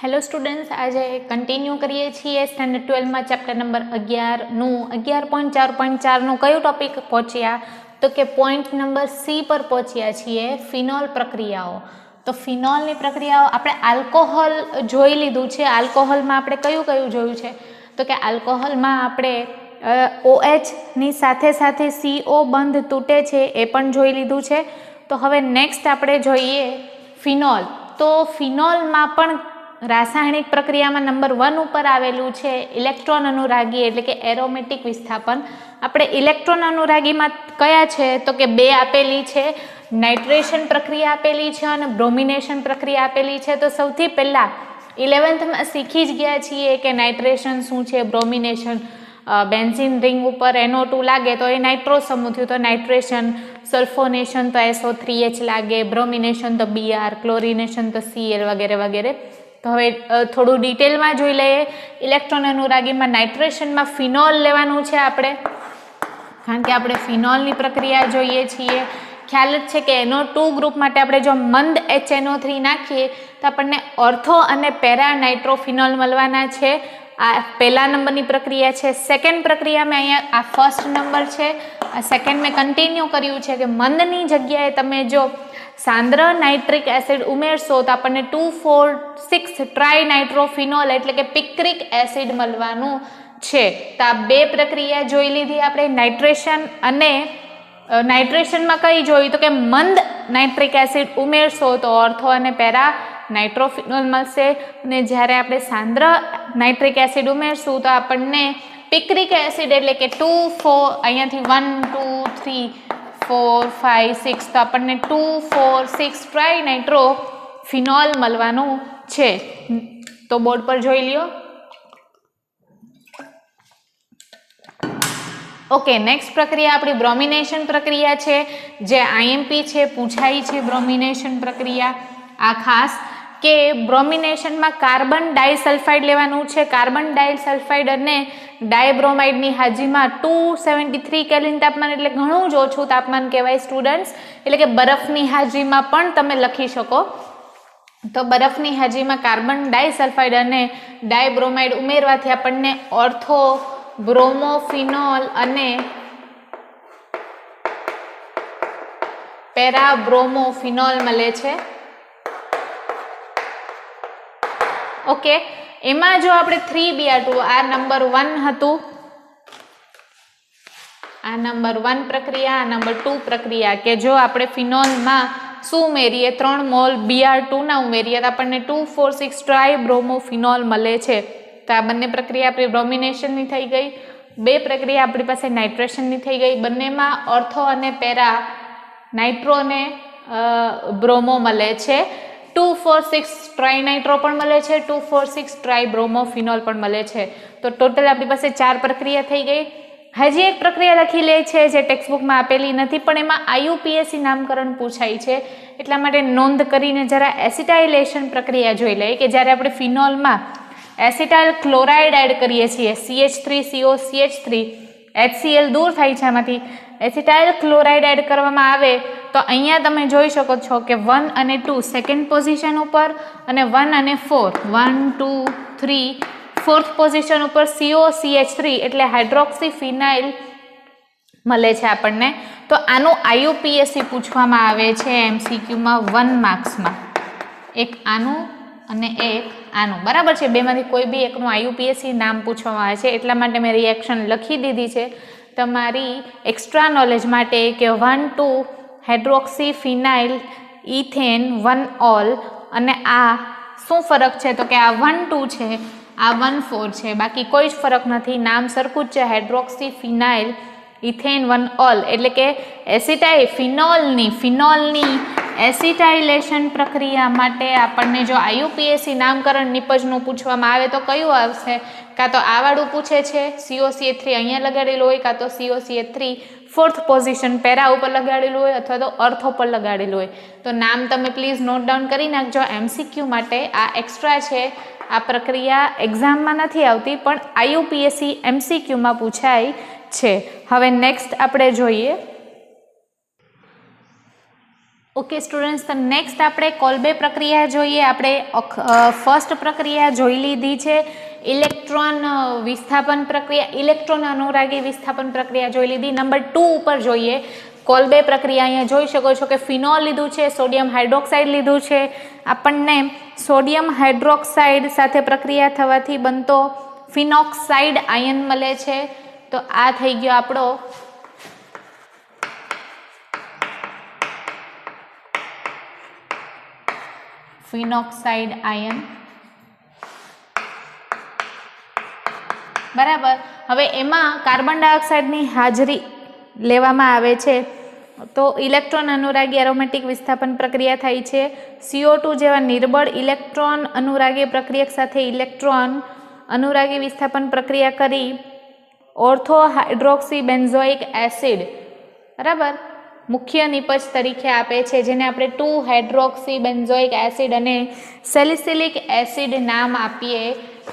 Hello students, આજે continue કરીએ છીએ સ્ટેન્ડર્ડ 12માં ચેપ્ટર નંબર 11નું 11.4.4નું કયું ટોપિક પહોંચ્યા તો કે પોઈન્ટ નંબર સી પર પહોંચ્યા છીએ, ફિનોલ પ્રક્રિયાઓ. તો ફિનોલની પ્રક્રિયાઓ આપણે આલ્કોહોલ જોઈ લીધું છે. આલ્કોહોલમાં આપણે કયું કયું જોયું છે તો કે આલ્કોહોલમાં આપણે OHની સાથે સાથે CO બંધ તૂટે છે એ પણ જોઈ લીધું છે. તો હવે નેક્સ્ટ આપણે જોઈએ ફિનોલ. તો ફિનોલમાં પણ રાસાયણિક પ્રક્રિયામાં નંબર 1 ઉપર આવેલું છે ઇલેક્ટ્રોન અનુરાગી એટલે કે એરોમેટિક વિસ્થાપન. આપણે ઇલેક્ટ્રોન અનુરાગીમાં કયા છે તો કે બે આપેલી છે, નાઇટ્રેશન પ્રક્રિયા આપેલી છે અને બ્રોમિનેશન પ્રક્રિયા આપેલી છે. તો સૌથી પહેલાં 11થમાં શીખી જ ગયા છીએ કે નાઇટ્રેશન શું છે, બ્રોમિનેશન. બેન્ઝીન રિંગ ઉપર NO2 લાગે તો એ નાઇટ્રો સમૂહ થયું તો નાઇટ્રેશન, સલ્ફોનેશન તો SO3H લાગે, બ્રોમિનેશન તો Br, ક્લોરિનેશન તો Cl વગેરે વગેરે. તો હવે થોડું ડિટેલમાં જોઈ લઈએ. ઇલેક્ટ્રોન અનુરાગીમાં નાઇટ્રેશનમાં ફિનોલ લેવાનું છે આપણે, કારણ કે આપણે ફિનોલની પ્રક્રિયા જોઈએ છીએ. ખ્યાલ જ છે કે NO2 ગ્રુપ માટે આપણે જો મંદ HNO3 નાખીએ તો આપણને ઓર્થો અને પેરા નાઇટ્રોફિનોલ મળવાના છે. આ પહેલા નંબરની પ્રક્રિયા છે. સેકન્ડ પ્રક્રિયામાં અહીંયા આ ફર્સ્ટ નંબર છે, આ સેકન્ડ મેં કન્ટિન્યુ કર્યું છે કે મંદની જગ્યાએ તમે જો સાંદ્ર નાઇટ્રિક એસિડ ઉમેરશો તો આપણને 2,4,6 ટ્રાઇનાઇટ્રોફિનોલ એટલે કે પિક્રિક એસિડ મળવાનું છે. તો આ બે પ્રક્રિયા જોઈ લીધી આપણે. નાઇટ્રેશન અને નાઇટ્રેશનમાં કઈ જોઈ તો કે મંદ નાઇટ્રિક એસિડ ઉમેરશો તો ઓર્થો અને પેરા નાઇટ્રોફિનોલ મળશે, અને જ્યારે આપણે સાંદ્ર નાઇટ્રિક એસિડ ઉમેરશું તો આપણને પિક્રિક એસિડ એટલે કે 2, 4 અહીંયાથી 1, 2, 3, 4, 5, 6 તો આપણને 2, 4, 6 ટ્રાઇનાઇટ્રોફિનોલ મળવાનું છે. તો બોર્ડ પર જોઈ લ્યો. ઓકે, નેક્સ્ટ પ્રક્રિયા આપણી બ્રોમિનેશન પ્રક્રિયા છે, જે IMP છે, પૂછાઈ છે બ્રોમિનેશન પ્રક્રિયા. આ ખાસ કે બ્રોમિનેશનમાં કાર્બન ડાયસલ્ફાઇડ લેવાનું છે. કાર્બન ડાયસલ્ફાઇડ અને ડાયબ્રોમાઇડની હાજરીમાં 273 કેલ્વિન તાપમાન એટલે ઘણું જ ઓછું તાપમાન કહેવાય સ્ટુડન્ટ્સ. એટલે કે બરફની હાજરીમાં પણ તમે લખી શકો. તો બરફની હાજરીમાં કાર્બન ડાયસલ્ફાઇડ અને ડાયબ્રોમાઇડ ઉમેરવાથી આપણને ઓર્થો બ્રોમોફિનોલ અને પેરાબ્રોમોફિનોલ મળે છે. ઓકે, એમાં જો આપણે 3Br2 આ નંબર 1 હતું, આ નંબર 1 પ્રક્રિયા, આ નંબર 2 પ્રક્રિયા કે જો આપણે ફિનોલમાં શું ઉમેરીએ 3 મોલ Br2 ના ઉમેરીએ તો આપણને 2,4,6 ટ્રાઇબ્રોમોફિનોલ મળે છે. તો આ બંને પ્રક્રિયા આપણી બ્રોમિનેશનની થઈ ગઈ. બે પ્રક્રિયા આપણી પાસે નાઇટ્રેશનની થઈ ગઈ. બંનેમાં ઓર્થો અને પેરા નાઇટ્રો અને બ્રોમો મળે છે. 2,4,6 ટ્રાઇનાઇટ્રો પણ મળે છે, 2,4,6 ટ્રાઇબ્રોમોફિનોલ પણ મળે છે. તો ટોટલ આપણી પાસે 4 પ્રક્રિયા થઈ ગઈ. હજી એક પ્રક્રિયા લખી લે છે જે ટેક્સ્ટબુકમાં આપેલી નથી, પણ એમાં IUPAC નામકરણ પૂછાય છે, એટલા માટે નોંધ કરીને જરા એસિટાઇલેશન પ્રક્રિયા જોઈ લઈએ કે જ્યારે આપણે ફિનોલમાં એસિટાઇલ ક્લોરાઇડ એડ કરીએ છીએ, CH3COCH3 HCl દૂર થાય છે આમાંથી, એસિટાઇલ ક્લોરાઇડ એડ કરવામાં આવે તો અહીંયા તમે જોઈ શકો છો કે 1 અને 2 સેકન્ડ પોઝિશન ઉપર અને 1 અને 4 1, 2, 3 ફોર્થ પોઝિશન ઉપર COCH3 એટલે હાઇડ્રોક્સી ફિનાઇલ મળે છે આપણને. તો આનું IUPAC પૂછવામાં આવે છે MCQમાં 1 માર્ક્સમાં. એક આનું અને એક આનું, બરાબર છે. બેમાંથી કોઈ બી એકનું IUPAC નામ પૂછવામાં આવે છે, એટલા માટે મેં રિએક્શન લખી દીધી છે તમારી એક્સ્ટ્રા નોલેજ માટે કે 1, 2 હાઇડ્રોક્સી ફિનાઇલ ઇથેન 1 ઓલ, અને આ શું ફરક છે તો કે આ 1, 2 છે, આ 1, 4 છે, બાકી કોઈ જ ફરક નથી. નામ સરખું જ છે, હાઇડ્રોક્સી ફિનાઇલ ઇથેન 1 ઓલ. એટલે કે ફિનોલની એસિટાઇલેશન પ્રક્રિયા માટે આપણને જો IUPAC નામકરણ નિપજનું પૂછવામાં આવે તો કયું આવશે? કાં તો આ વાળું પૂછે છે, COCH3 અહીંયા લગાડેલું હોય, કાં તો COCH3 ફોર્થ પોઝિશન પેરા ઉપર લગાડેલું હોય અથવા તો અર્થ ઉપર લગાડેલું હોય. તો નામ તમે પ્લીઝ નોટ ડાઉન કરી નાખજો MCQ માટે. આ એક્સ્ટ્રા છે, આ પ્રક્રિયા એક્ઝામમાં નથી આવતી પણ IUPAC MCQમાં પૂછાય છે. હવે નેક્સ્ટ આપણે જોઈએ ઓકે સ્ટુડન્ટ્સ, તો નેક્સ્ટ આપણે કોલ્બે પ્રક્રિયા જોઈએ. આપણે ફર્સ્ટ પ્રક્રિયા જોઈ લીધી છે ઇલેક્ટ્રોન વિસ્થાપન પ્રક્રિયા, ઇલેક્ટ્રોન અનુરાગી વિસ્થાપન પ્રક્રિયા જોઈ લીધી. નંબર 2 ઉપર જોઈએ કોલ્બે પ્રક્રિયા. અહીંયા જોઈ શકો છો કે ફિનોલ લીધું છે, સોડિયમ હાઇડ્રોક્સાઇડ લીધું છે. આપણને સોડિયમ હાઇડ્રોક્સાઇડ સાથે પ્રક્રિયા થવાથી બનતો ફિનોક્સાઇડ આયન મળે છે. તો આ થઈ ગયો આપણો ફિનોક્સાઇડ આયન. બરાબર. હવે એમાં કાર્બન ડાયોક્સાઇડની હાજરી લેવામાં આવે છે તો ઇલેક્ટ્રોન અનુરાગી એરોમેટિક વિસ્થાપન પ્રક્રિયા થાય છે. CO2 જેવા નિર્બળ ઇલેક્ટ્રોન અનુરાગી પ્રક્રિયક સાથે ઇલેક્ટ્રોન અનુરાગી વિસ્થાપન પ્રક્રિયા કરી ઓર્થો હાઇડ્રોક્સી બેન્ઝોઇક એસિડ બરાબર મુખ્ય નિપજ તરીકે આપે છે, જેને આપણે 2 હાઇડ્રોક્સી બેન્ઝોઇક એસિડ અને સેલિસિલિક એસિડ નામ આપીએ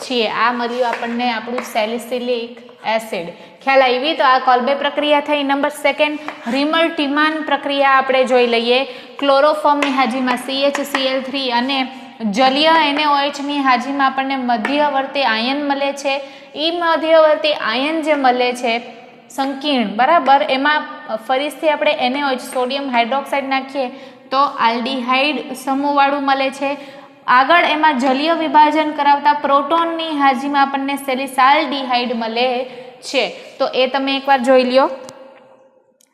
છીએ. આ મળ્યું આપણને આપણું સેલિસિલિક એસિડ. ખ્યાલ આવી? તો આ કોલ્બે પ્રક્રિયા થઈ. નંબર 2 રિમલ ટીમાન પ્રક્રિયા આપણે જોઈ લઈએ. ક્લોરોફોર્મની હાજરીમાં CHCl3 અને જલીય NaOH ની હાજરીમાં આપણને મધ્યવર્તી આયન મળે છે. એ મધ્યવર્તી આયન જે મળે છે સંકીર્ણ બરાબર, એમાં ફરીથી આપણે NaOH સોડિયમ હાઇડ્રોક્સાઇડ નાખીએ તો આલ્ડીહાઇડ સમૂહવાળું મળે છે. આગળ એમાં જલીય વિભાજન કરાવતા પ્રોટોનની હાજરીમાં આપણને સેલિસાલ્ડીહાઇડ મળે છે. તો એ તમે એકવાર જોઈ લ્યો.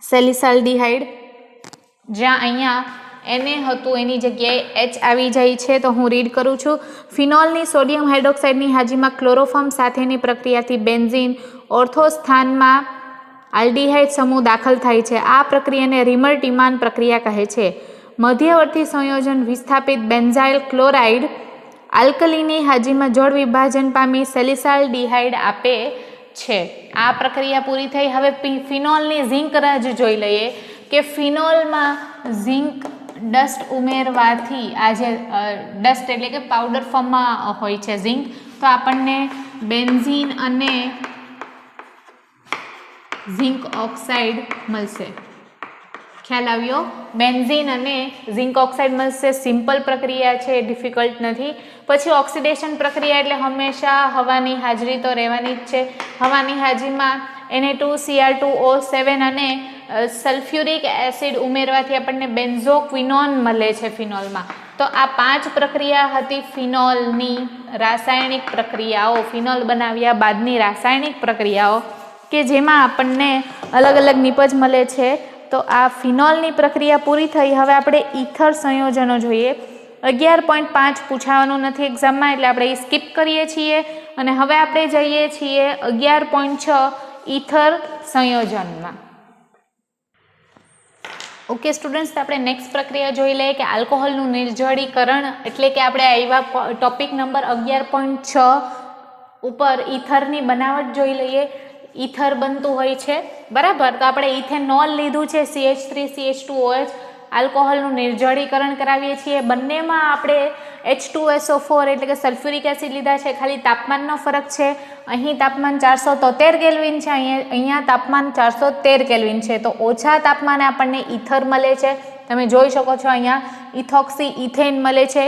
સેલિસાલ્ડીહાઇડ જ્યાં અહીંયા Na હતું એની જગ્યાએ H આવી જાય છે. તો હું રીડ કરું છું. ફિનોલની સોડિયમ હાઇડ્રોક્સાઇડની હાજરીમાં ક્લોરોફોર્મ સાથેની પ્રક્રિયાથી બેન્ઝીન ઓર્થો સ્થાનમાં આલ્ડીહાઇડ સમૂહ દાખલ થાય છે. આ પ્રક્રિયાને રિમલ ટીમાન પ્રક્રિયા કહે છે. મધ્યવર્તી સંયોજન વિસ્થાપિત બેન્ઝાઇલ ક્લોરાઇડ આલ્કલીની હાજરીમાં જળ વિભાજન પામી સેલિસાલ્ડીહાઇડ આપે છે. આ પ્રક્રિયા પૂરી થઈ. હવે ફિનોલની ઝિંક રજ જોઈ લઈએ કે ફિનોલમાં ઝિંક ડસ્ટ ઉમેરવાથી આ જે ડસ્ટ એટલે કે પાવડર ફોર્મમાં હોય છે ઝિંક, તો આપણને બેન્ઝીન અને ઝિંક ઓક્સાઇડ મળશે. ખ્યાલ આવ્યો? બેન્ઝીન અને ઝિંક ઓક્સાઇડ મળશે. સિમ્પલ પ્રક્રિયા છે, ડિફિકલ્ટ નથી. પછી ઓક્સિડેશન પ્રક્રિયા એટલે હંમેશા હવાની હાજરી તો રહેવાની જ છે. હવાની હાજરીમાં Na2Cr2O7 અને સલ્ફ્યુરિક એસિડ ઉમેરવાથી આપણને બેન્ઝોક્વિનોન મળે છે ફિનોલમાં. તો આ 5 પ્રક્રિયા હતી ફિનોલની રાસાયણિક પ્રક્રિયાઓ, ફિનોલ બનાવ્યા બાદની રાસાયણિક પ્રક્રિયાઓ કે જેમાં આપણને અલગ અલગ નિપજ મળે છે. તો આ ફિનોલની પ્રક્રિયા પૂરી થઈ. હવે આપણે ઈથર સંયોજનો જોઈએ. 11.5 પૂછાવાનું નથી એક્ઝામમાં એટલે આપણે એ સ્કીપ કરીએ છીએ. અને હવે આપણે જઈએ છીએ 11.6 ઈથર સંયોજનમાં. ઓકે સ્ટુડન્ટ્સ, આપણે નેક્સ્ટ પ્રક્રિયા જોઈ લઈએ કે આલ્કોહોલનું નિર્જળીકરણ, એટલે કે આપણે આવ્યા ટોપિક નંબર 11.6 ઉપર ઈથરની બનાવટ જોઈ લઈએ. ઈથર બનતું હોય છે બરાબર. તો આપણે ઇથેનોલ લીધું છે CH3CH2OH, આલ્કોહોલનું નિર્જળીકરણ કરાવીએ છીએ. બંનેમાં આપણે H2SO4 એટલે કે સલ્ફ્યુરિક એસિડ લીધા છે. ખાલી તાપમાનનો ફરક છે. અહીં તાપમાન 473 કેલ્વિન છે, અહીંયા તાપમાન 413 કેલ્વિન છે. તો ઓછા તાપમાને આપણને ઈથર મળે છે. તમે જોઈ શકો છો અહીંયા ઇથોક્સી ઇથેન મળે છે.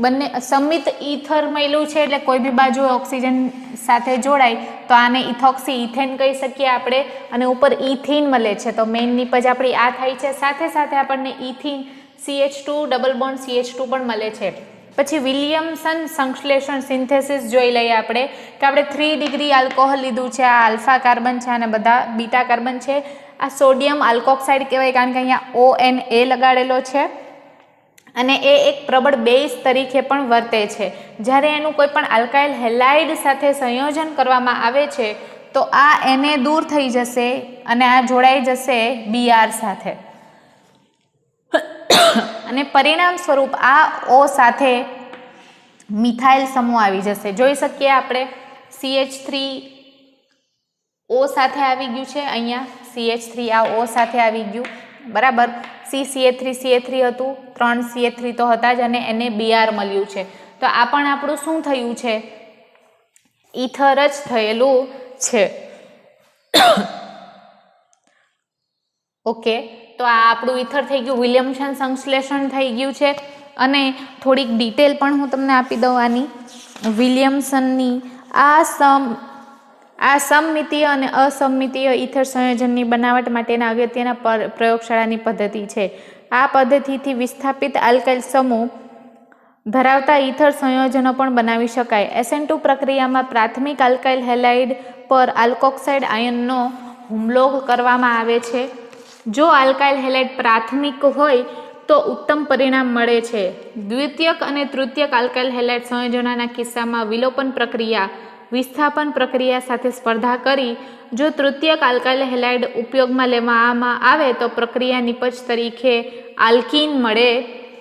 બંને સમિત ઈથર મળ્યું છે એટલે કોઈ બી બાજુ ઓક્સિજન સાથે જોડાય તો આને ઇથોક્સી ઇથેન કહી શકીએ આપણે. અને ઉપર ઇથીન મળે છે. તો મેઇન નિપજ આપણી આ થાય છે. સાથે સાથે આપણને ethene CH2 double bond CH2 પણ મળે છે. પછી વિલિયમસન સંશ્લેષણ સિન્થેસિસ જોઈ લઈએ આપણે કે આપણે 3 ડિગ્રી આલ્કોહોલ લીધું છે. આ આલ્ફા કાર્બન છે અને બધા બીટા કાર્બન છે. આ સોડિયમ આલ્કોક્સાઇડ કહેવાય કારણ કે અહીંયા ONA લગાડેલો છે અને એ એક પ્રબળ બેઝ તરીકે પણ વર્તે છે. જ્યારે એનું કોઈ પણ આલ્કાઇલ હેલાઇડ સાથે સંયોજન કરવામાં આવે છે તો આ Na દૂર થઈ જશે અને આ જોડાઈ જશે Br સાથે અને પરિણામ સ્વરૂપ આ O સાથે મિથાઇલ સમૂહ આવી જશે. જોઈ શકીએ આપણે CH3O સાથે આવી ગયું છે. અહીંયા CH3 આ O સાથે આવી ગયું બરાબર. CCA3 હતું, 3 CH3 તો હતા જ અને એને Br મળ્યું છે. તો આ પણ આપણું શું થયું છે? ઈથર જ થયેલું છે. ઓકે, તો આ આપણું ઈથર થઈ ગયું, વિલિયમસન સંશ્લેષણ થઈ ગયું છે. અને થોડીક ડિટેલ પણ હું તમને આપી દઉં આની. વિલિયમસનની આ સમમિતીય અને અસમમિતીય ઈથર સંયોજનની બનાવટ માટેના અગત્યના પ્રયોગશાળાની પદ્ધતિ છે. આ પદ્ધતિથી વિસ્થાપિત આલ્કાઇલ સમૂહ ધરાવતા ઈથર સંયોજનો પણ બનાવી શકાય. SN2 પ્રક્રિયામાં પ્રાથમિક આલ્કાઇલ હેલાઇડ પર આલ્કોક્સાઇડ આયનનો હુમલો કરવામાં આવે છે. જો આલ્કાઇલ હેલાઇડ પ્રાથમિક હોય તો ઉત્તમ પરિણામ મળે છે. દ્વિતીયક અને તૃતીયક આલ્કાઇલ હેલાઇડ સંયોજનોના કિસ્સામાં વિલોપન પ્રક્રિયા વિસ્થાપન પ્રક્રિયા સાથે સ્પર્ધા કરી જો તૃતીયક આલ્કાઇલ હેલાઇડ ઉપયોગમાં લેવામાં આવે તો પ્રક્રિયા નિપજ તરીકે આલ્કીન મળે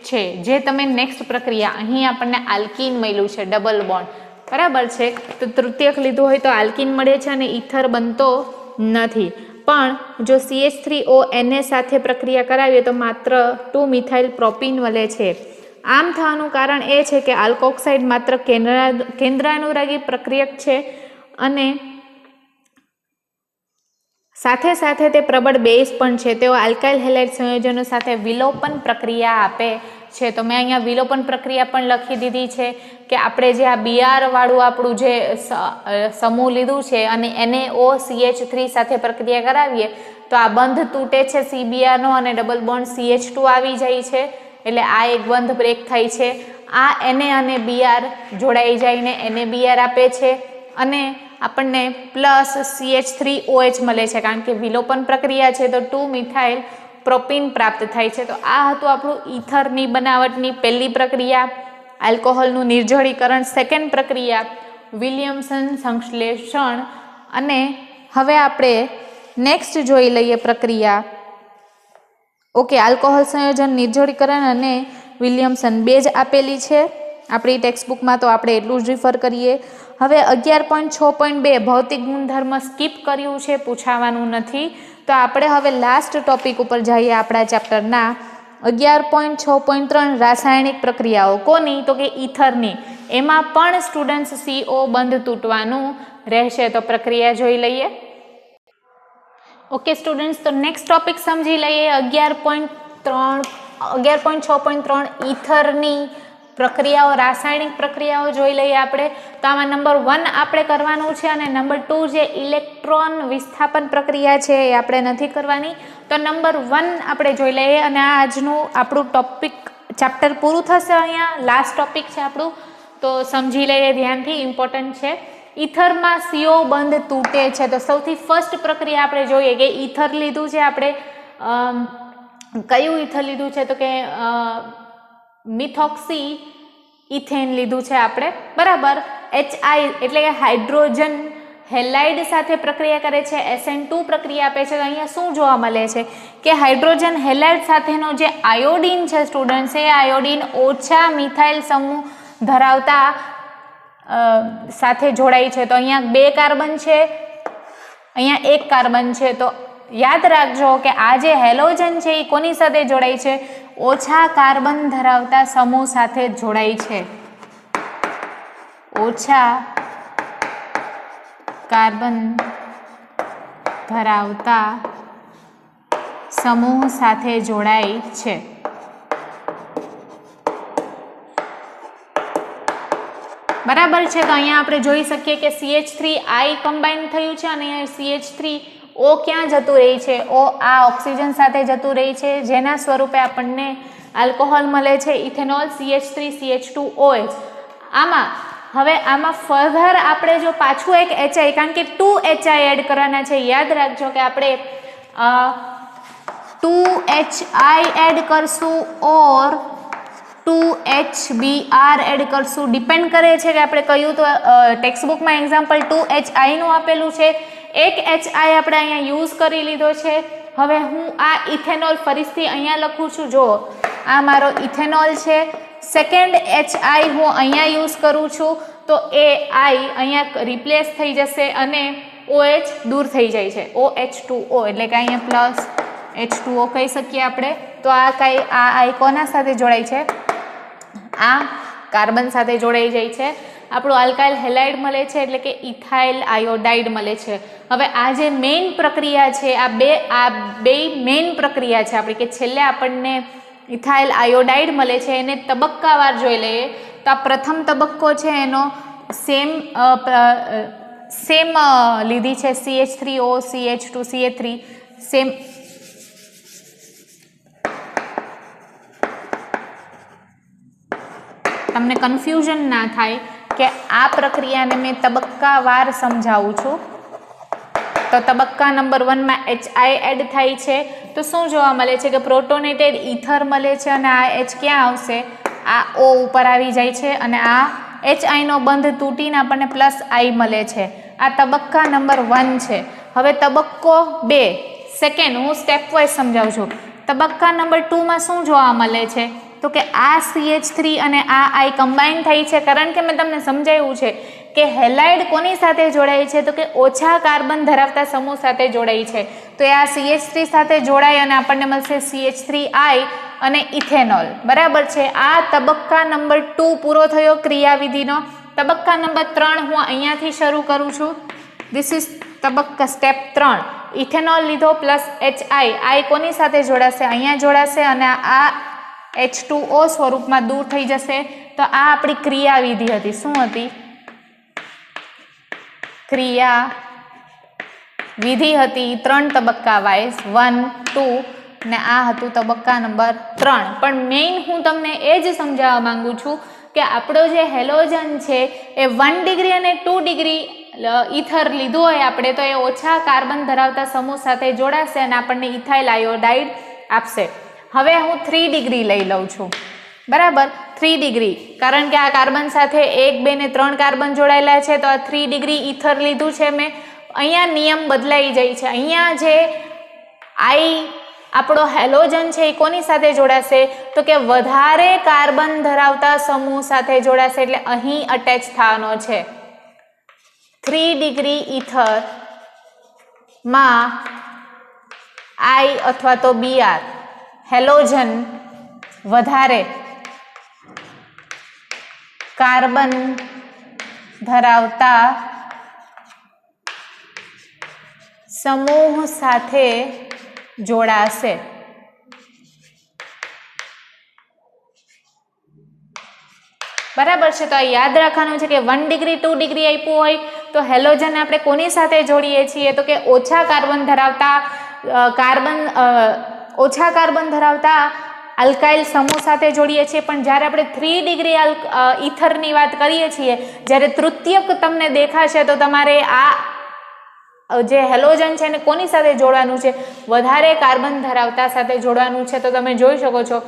છે. જે તમે નેક્સ્ટ પ્રક્રિયા, અહીં આપણને આલ્કીન મળ્યું છે, ડબલ બોન્ડ, બરાબર છે. તો તૃતીયક લીધું હોય તો આલ્કીન મળે છે અને ઈથર બનતો નથી. પણ જો CH3O Na સાથે પ્રક્રિયા કરાવીએ તો માત્ર 2 મિથાઇલ પ્રોપીન મળે છે. આમ થવાનું કારણ એ છે કે આલ્કોક્સાઇડ માત્ર કેન્દ્રાનુરાગી પ્રક્રિયક છે અને સાથે સાથે તે પ્રબળ બેઝ પણ છે. તેઓ આલ્કાઇલ હેલાઇડ સંયોજનો સાથે વિલોપન પ્રક્રિયા આપે છે. તો મેં અહીંયા વિલોપન પ્રક્રિયા પણ લખી દીધી છે કે આપણે જે આ Br વાળું આપણું જે સમૂહ લીધું છે અને NaOCH3 સાથે પ્રક્રિયા કરાવીએ તો આ બંધ તૂટે છે CBr નો અને ડબલ બોન્ડ CH2 આવી જાય છે. એટલે આ એક બંધ બ્રેક થાય છે. આ Na અને Br જોડાઈ જઈને NaBr આપે છે અને આપણને પ્લસ CH3OH મળે છે. કારણ કે વિલોપન પ્રક્રિયા છે તો 2 મિથાઇલ પ્રોપીન પ્રાપ્ત થાય છે. તો આ હતું આપણું ઈથરની બનાવટની પહેલી પ્રક્રિયા, આલ્કોહોલનું નિર્જળીકરણ. સેકન્ડ પ્રક્રિયા વિલિયમસન સંશ્લેષણ. અને હવે આપણે નેક્સ્ટ જોઈ લઈએ પ્રક્રિયા. ઓકે, આલ્કોહોલ સંયોજન, નિર્જળીકરણ અને વિલિયમસન બે જ આપેલી છે આપણી ટેક્સ્ટબુકમાં, તો આપણે એટલું જ રિફર કરીએ. હવે 11.6.2 ભૌતિક ગુણધર્મ સ્કીપ કર્યું છે, પૂછાવાનું નથી. તો આપણે હવે લાસ્ટ ટોપિક ઉપર જઈએ આપણા ચેપ્ટરના. 11.6.3 રાસાયણિક પ્રક્રિયાઓ. કોની? તો કે ઈથરની. એમાં પણ સ્ટુડન્ટ્સ CO બંધ તૂટવાનું રહેશે. તો પ્રક્રિયા જોઈ લઈએ. ઓકે સ્ટુડન્ટ્સ, તો નેક્સ્ટ ટોપિક સમજી લઈએ. 11.6.3 ઈથરની પ્રક્રિયાઓ, રાસાયણિક પ્રક્રિયાઓ જોઈ લઈએ આપણે. તો આમાં નંબર 1 આપણે કરવાનું છે અને નંબર 2 જે ઇલેક્ટ્રોન વિસ્થાપન પ્રક્રિયા છે એ આપણે નથી કરવાની. તો નંબર 1 આપણે જોઈ લઈએ અને આ આજનું આપણું ટોપિક ચેપ્ટર પૂરું થશે. અહીંયા લાસ્ટ ટોપિક છે આપણું, તો સમજી લઈએ ધ્યાનથી, ઇમ્પોર્ટન્ટ છે. ઈથરમાં CO બંધ તૂટે છે. તો સૌથી ફર્સ્ટ પ્રક્રિયા આપણે જોઈએ કે ઈથર લીધું છે આપણે. કયું ઈથર લીધું છે? તો કે મિથોક્સી ઇથેન લીધું છે આપણે, બરાબર. HI એટલે કે હાઇડ્રોજન હેલાઇડ સાથે પ્રક્રિયા કરે છે, SN2 પ્રક્રિયા આપે છે. તો અહીંયા શું જોવા મળે છે કે હાઇડ્રોજન હેલાઇડ સાથેનો જે આયોડીન છે સ્ટુડન્ટ્સ, એ આયોડીન ઓછા મિથાઇલ સમૂહ ધરાવતા સાથે જોડાય છે. તો અહીંયા 2 કાર્બન છે, અહીંયા 1 કાર્બન છે. તો યાદ રાખજો કે આ જે હેલોજન છે એ કોની સાથે જોડાય છે? ઓછા કાર્બન ધરાવતા સમૂહ સાથે જોડાય છે. ઓછા કાર્બન ધરાવતા સમૂહ સાથે જોડાય છે. બરાબર છે. તો અહીંયા આપણે જોઈ શકીએ કે CH3I કમ્બાઈન થયું છે અને CH3O ક્યાં જતું રહી છે? O આ ઓક્સિજન સાથે જતું રહી છે, જેના સ્વરૂપે આપણને આલ્કોહોલ મળે છે, ઇથેનોલ CH3CH2OH. આમાં ફર્ધર આપણે જો પાછું એક HI, કારણ કે 2 HI એડ કરવાના છે. યાદ રાખજો કે આપણે 2 HI એડ કરશું ઓર 2 HBr એડ કરશું. ડિપેન્ડ કરે છે કે આપણે કયું. તો ટેક્સ્ટબુકમાં એક્ઝામ્પલ 2 HI નું આપેલું છે, 1 HI આપણે અહીંયા યુઝ કરી લીધો છે. હવે હું આ ઇથેનોલ ફરીથી અહીંયા લખું છું. જો આ મારો ઇથેનોલ છે, સેકન્ડ HI હું અહીંયા યુઝ કરું છું. તો એ I અહીંયા રિપ્લેસ થઈ જશે અને OH દૂર થઈ જાય છે, OH2O, એટલે કે અહીંયા પ્લસ H2O કહી શકીએ આપણે. તો આ I કોના સાથે જોડાય છે? આ કાર્બન સાથે જોડાઈ જાય છે. આપણું આલ્કાઇલ હેલાઇડ મળે છે એટલે કે ઇથાઇલ આયોડાઇડ મળે છે। હવે આ જે મેઇન પ્રક્રિયા છે આ બે મેઇન પ્રક્રિયા છે આપણી કે છેલ્લે આપણને ઇથાઇલ આયોડાઇડ મળે છે એને તબક્કાવાર જોઈ લઈએ તો આ પ્રથમ તબક્કો છે એનો સેમ લીધી છે CH3O CH2CH3 સેમ। તમને કન્ફ્યુઝન ના થાય કે આ પ્રક્રિયાને મેં તબક્કાવાર સમજાવું છું। તો તબક્કા નંબર 1 માં HI એડ થાય છે તો શું જોવા મળે છે કે પ્રોટોનેટેડ ઈથર મળે છે અને આ H ક્યાં આવશે, આ O ઉપર આવી જાય છે અને આ HI નો બંધ તૂટીને આપણને +I મળે છે। આ તબક્કા નંબર 1 છે। હવે તબક્કો 2 સેકન્ડ હું સ્ટેપ વાઇઝ સમજાવું છું। તબક્કા નંબર 2 માં શું જોવા મળે છે તો કે આ CH3 અને આ I કમ્બાઈન થઈ છે, કારણ કે મેં તમને સમજાવ્યું છે કે હેલાઇડ કોની સાથે જોડાય છે તો કે ઓછા કાર્બન ધરાવતા સમૂહ સાથે જોડાય છે। તો એ આ CH3 સાથે જોડાય અને આપણને મળશે CH3I અને ઇથેનોલ, બરાબર છે। આ તબક્કા નંબર 2 પૂરો થયો ક્રિયાવિધિનો। તબક્કા નંબર 3 હું અહીંયાથી શરૂ કરું છું। ધીસ ઇઝ તબક્કા સ્ટેપ 3। ઇથેનોલ લીધો +HI, I કોની સાથે જોડાશે, અહીંયા જોડાશે અને આ H2O સ્વરૂપમાં દૂર થઈ જશે। તો આ આપણી ક્રિયાવિધિ હતી। શું હતી? ક્રિયાવિધિ હતી 3 તબક્કા વાઇઝ 1, 2 ને આ હતું તબક્કા નંબર 3। પણ મેઇન હું તમને એ જ સમજાવવા માંગુ છું કે આપણો જે હેલોજન છે એ 1 ડિગ્રી અને 2 ડિગ્રી ઈથર લીધું હોય આપણે તો એ ઓછા કાર્બન ધરાવતા સમૂહ સાથે જોડાશે અને આપણને ઇથાઇલ આયોડાઇડ આપશે। હવે હું 3 ડિગ્રી લઈ લઉં છું, બરાબર। 3 ડિગ્રી, કારણ કે આ કાર્બન સાથે 1, 2 ને 3 કાર્બન જોડાયેલા છે તો આ 3 ડિગ્રી ઈથર લીધું છે મેં। અહીંયા નિયમ બદલાઈ જાય છે। અહીંયા જે આપણો હેલોજન છે એ કોની સાથે જોડાશે તો કે વધારે કાર્બન ધરાવતા સમૂહ સાથે જોડાશે, એટલે અહીં અટેચ થવાનો છે। 3 ડિગ્રી ઈથર માં I અથવા તો Br હેલોજન વધારે કાર્બન ધરાવતા સમૂહ સાથે જોડાશે। બરાબર છે। તો આ યાદ રાખવાનું છે કે 1 ડિગ્રી 2 ડિગ્રી આપ્યું હોય તો હેલોજન આપણે કોની સાથે જોડીએ છીએ તો કે ઓછા કાર્બન ધરાવતા આલ્કાઇલ સમૂહ સાથે જોડીએ છીએ। પણ જ્યારે આપણે 3 ડિગ્રી ઈથરની વાત કરીએ છીએ, જ્યારે તૃતીયક તમને દેખાશે તો તમારે આ જે હેલોજન છે એને કોની સાથે જોડવાનું છે, વધારે કાર્બન ધરાવતા સાથે જોડવાનું છે। તો તમે જોઈ શકો છો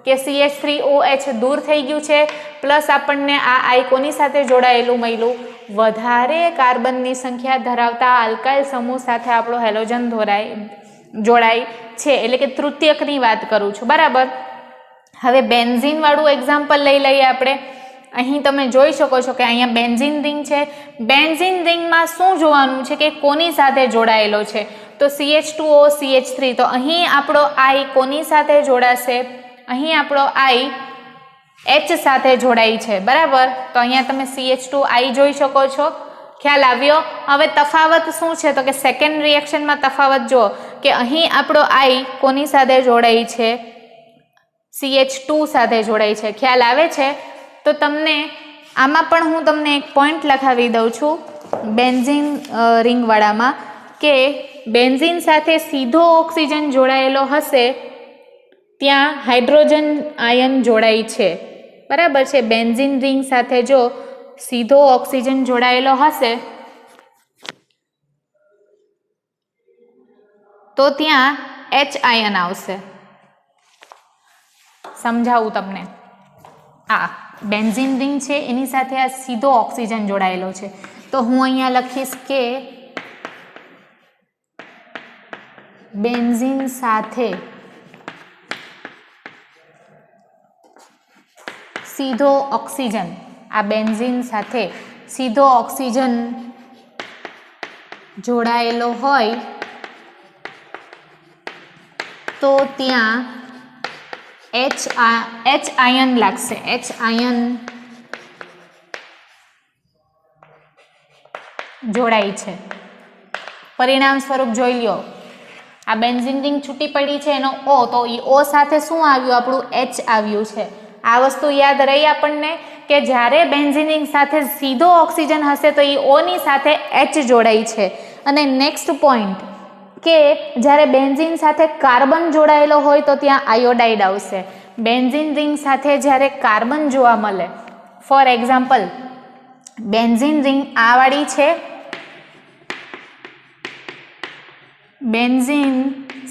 કે CH3OH દૂર થઈ ગયું છે, પ્લસ આપણને આ I કોની સાથે જોડાયેલું મળ્યું, વધારે કાર્બનની સંખ્યા ધરાવતા આલ્કાઇલ સમૂહ સાથે આપણો હેલોજન જોડાય છે, એટલે કે તૃતીયકની વાત કરું છું, બરાબર। હવે બેન્ઝીન વાળું એક્ઝામ્પલ લઈ લઈએ આપણે। અહીં તમે જોઈ શકો છો કે અહીંયા બેન્ઝીન રિંગ છે। બેન્ઝીન રિંગમાં શું જોવાનું છે કે કોની સાથે જોડાયેલો છે તો CH2O CH3। તો અહીં આપણો I કોની સાથે જોડાશે, અહીં આપણો I H સાથે જોડાય છે, બરાબર। તો અહીંયા તમે CH2I જોઈ શકો છો, ખ્યાલ આવ્યો। હવે તફાવત શું છે તો કે સેકન્ડ રિએક્શનમાં તફાવત જો કે અહીં આપણો I કોની સાથે જોડાય છે, CH2 સાથે જોડાય છે, ખ્યાલ આવે છે। તો તમને આમાં પણ હું તમને એક પોઈન્ટ લખાવી દઉં છું બેન્ઝીન રિંગવાળામાં કે બેન્ઝીન સાથે સીધો ઓક્સિજન જોડાયેલો હશે ત્યાં હાઇડ્રોજન આયન જોડાય છે, બરાબર છે। બેન્ઝીન રિંગ સાથે જો સીધો ઓક્સિજન જોડાયેલો હશે તો ત્યાં H આયન આવશે। સમજાવું તમને, આ બેન્ઝીન રિંગ છે એની સાથે આ સીધો ઓક્સિજન જોડાયેલો છે, તો હું અહીંયા લખીશ કે બેન્ઝીન સાથે સીધો ઓક્સિજન, આ બેન્ઝીન સાથે સીધો ઓક્સિજન જોડાયેલો હોય તો ત્યાં H આયન લાગશે। H આયન જોડાઈ છે. પરિણામ સ્વરૂપ જોઈ લ્યો, આ બેન્ઝીન રિંગ છૂટી પડી છે એનો O, તો એ O સાથે શું આવ્યું? આપણું H આવ્યું છે. આ વસ્તુ યાદ રહી આપણને કે જ્યારે બેન્ઝીન રિંગ સાથે સીધો ઓક્સિજન હશે તો એ O ની સાથે H જોડાઈ છે. અને નેક્સ્ટ પોઈન્ટ કે જ્યારે બેન્ઝીન સાથે કાર્બન જોડાયેલો હોય તો ત્યાં આયોડાઇડ આવશે. બેન્ઝીન રિંગ સાથે જ્યારે કાર્બન જોવા મળે, ફોર એક્ઝામ્પલ બેન્ઝીન રિંગ આ વાળી છે, બેન્ઝીન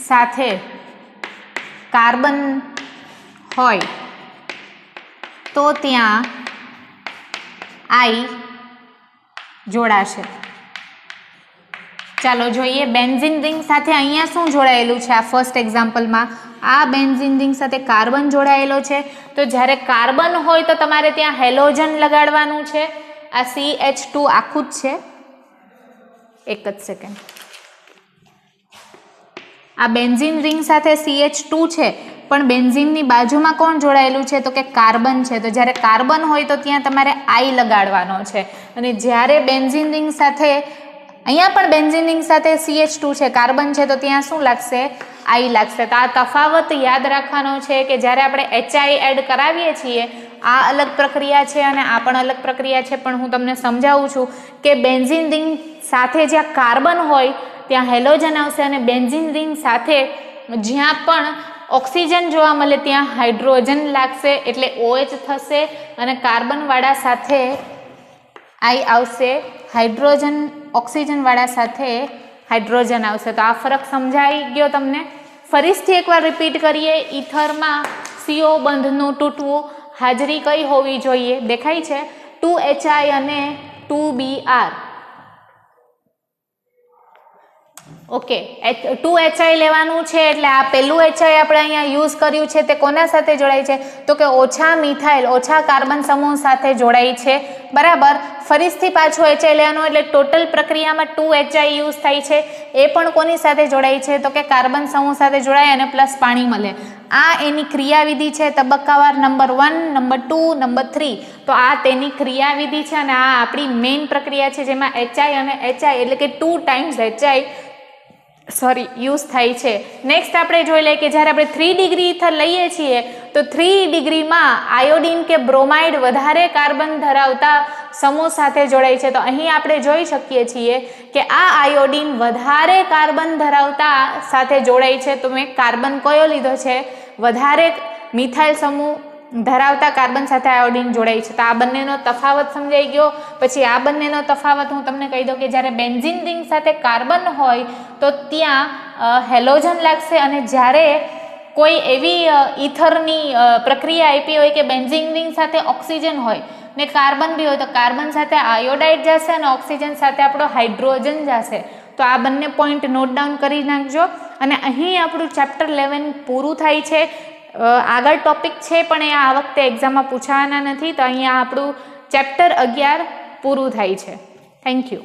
સાથે કાર્બન હોય તો ત્યાં આઈ જોડાશે. ચાલો જોઈએ બેન્ઝીન રિંગ સાથે અહીંયા શું જોડાયેલું છે. આ ફર્સ્ટ એક્ઝામ્પલમાં આ બેન્ઝીન રિંગ સાથે કાર્બન જોડાયેલો છે, તો જ્યારે કાર્બન હોય તો તમારે ત્યાં હેલોજન લગાડવાનું છે. આ CH2 આખું જ છે, એક જ સેકન્ડ. આ બેન્ઝીન રિંગ સાથે CH2 છે, પણ બેન્ઝીનની બાજુમાં કોણ જોડાયેલું છે? તો કે કાર્બન છે. તો જ્યારે કાર્બન હોય તો ત્યાં તમારે આઈ લગાડવાનો છે. અને જ્યારે બેન્ઝીન રિંગ સાથે અહીંયા પણ બેન્ઝીન રિંગ સાથે CH2 છે, કાર્બન છે, તો ત્યાં શું લાગશે? આઈ લાગશે. તો આ તફાવત યાદ રાખવાનો છે કે જ્યારે આપણે HI એડ કરાવીએ છીએ આ અલગ પ્રક્રિયા છે અને આ પણ અલગ પ્રક્રિયા છે. પણ હું તમને સમજાવું છું કે બેન્ઝીન રિંગ સાથે જ્યાં કાર્બન હોય ત્યાં હેલોજન આવશે અને બેન્ઝીન રિંગ સાથે જ્યાં પણ ઓક્સિજન જોવા મળે ત્યાં હાઇડ્રોજન લાગશે, એટલે OH થશે અને કાર્બનવાળા સાથે આઈ આવશે, હાઇડ્રોજન ઓક્સિજનવાળા સાથે હાઇડ્રોજન આવશે. તો આ ફરક સમજાઈ ગયો તમને? ફરીથી એકવાર રિપીટ કરીએ. ઈથરમાં CO બંધનું તૂટવું, હાજરી કઈ હોવી જોઈએ? દેખાય છે 2HI અને 2Br. ઓકે, 2HI લેવાનું છે એટલે આ પહેલું HI આપણે અહીંયા યુઝ કર્યું છે તે કોના સાથે જોડાય છે? તો કે ઓછા મિથાઇલ, ઓછા કાર્બન સમૂહ સાથે જોડાય છે. બરાબર. ફરીથી પાછું HI લેવાનું એટલે ટોટલ પ્રક્રિયામાં 2HI યુઝ થાય છે. એ પણ કોની સાથે જોડાય છે? તો કે કાર્બન સમૂહ સાથે જોડાય અને પ્લસ પાણી મળે. આ એની ક્રિયાવિધિ છે તબક્કાવાર નંબર 1, નંબર 2, નંબર 3. તો આ તેની ક્રિયાવિધિ છે અને આ આપણી મેઇન પ્રક્રિયા છે જેમાં HI અને HI એટલે કે 2 ટાઈમ્સ HI યુઝ થાય છે. નેક્સ્ટ આપણે જોઈ લઈએ કે જ્યારે આપણે 3 ડિગ્રી ઇથર લઈએ છીએ તો 3 ડિગ્રીમાં આયોડીન કે બ્રોમાઇડ વધારે કાર્બન ધરાવતા સમૂહ સાથે જોડાય છે. તો અહીં આપણે જોઈ શકીએ છીએ કે આ આયોડીન વધારે કાર્બન ધરાવતા સાથે જોડાય છે. તો મેં કાર્બન કયો લીધો છે? વધારે મિથાઇલ સમૂહ ધરાવતા કાર્બન સાથે આયોડીન જોડાય છે. તો આ બંનેનો તફાવત સમજાઈ ગયો. પછી આ બંનેનો તફાવત હું તમને કહી દઉં કે જ્યારે બેન્ઝીન રિંગ સાથે કાર્બન હોય તો ત્યાં હેલોજન લાગશે અને જ્યારે કોઈ એવી ઈથરની પ્રક્રિયા આપી હોય કે બેન્ઝીન રિંગ સાથે ઓક્સિજન હોય ને કાર્બન બી હોય તો કાર્બન સાથે આયોડાઇડ જશે અને ઓક્સિજન સાથે આપણો હાઇડ્રોજન જશે. તો આ બંને પોઈન્ટ નોટ ડાઉન કરી નાખજો. અને અહીં આપણું ચેપ્ટર 11 પૂરું થાય છે. આગળ ટોપિક છે પણ એ આ વખતે એક્ઝામમાં પૂછાવાના નથી. તો અહીંયા આપણું ચેપ્ટર 11 પૂરું થાય છે. Thank you.